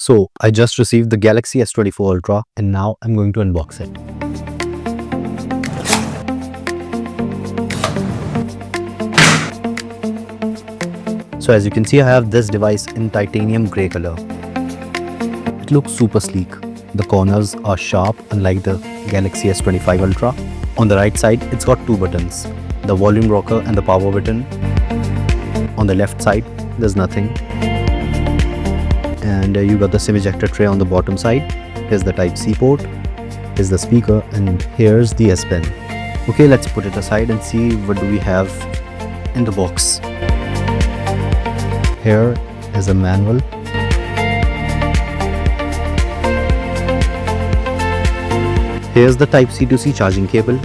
So I just received the Galaxy S24 Ultra and now I'm going to unbox it. So as you can see, I have this device in titanium grey color. It looks super sleek. The corners are sharp unlike the Galaxy S25 Ultra. On the right side, it's got two buttons, the volume rocker and the power button. On the left side, there's nothing. And you got the SIM ejector tray on the bottom side. Here's the Type-C port, here's the speaker, and here's the S Pen. Okay, let's put it aside and see what do we have in the box. Here is a manual. Here's the Type-C to C charging cable,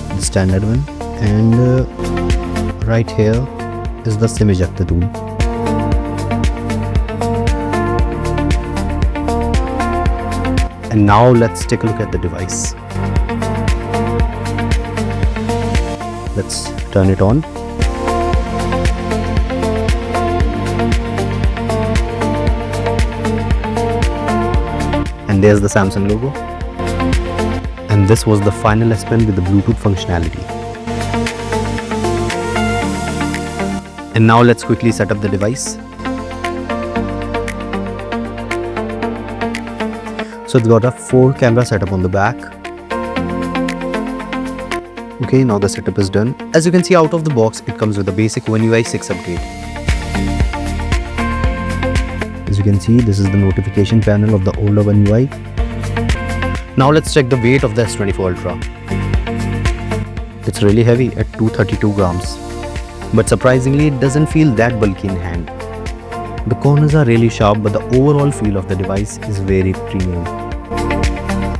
the standard one, and right here is the SIM ejector tool. And now let's take a look at the device. Let's turn it on. And there's the Samsung logo. And this was the final S Pen with the Bluetooth functionality. And now let's quickly set up the device. So it's got a 4-camera setup on the back. Okay, now the setup is done. As you can see, out of the box, it comes with a basic One UI 6 upgrade. As you can see, this is the notification panel of the older One UI. Now let's check the weight of the S24 Ultra. It's really heavy at 232 grams. But surprisingly, it doesn't feel that bulky in hand. The corners are really sharp, but the overall feel of the device is very premium.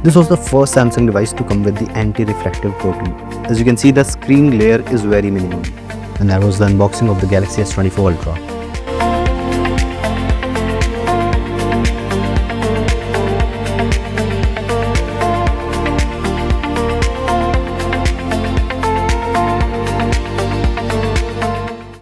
This was the first Samsung device to come with the anti-reflective coating. As you can see, the screen glare is very minimal. And that was the unboxing of the Galaxy S24 Ultra.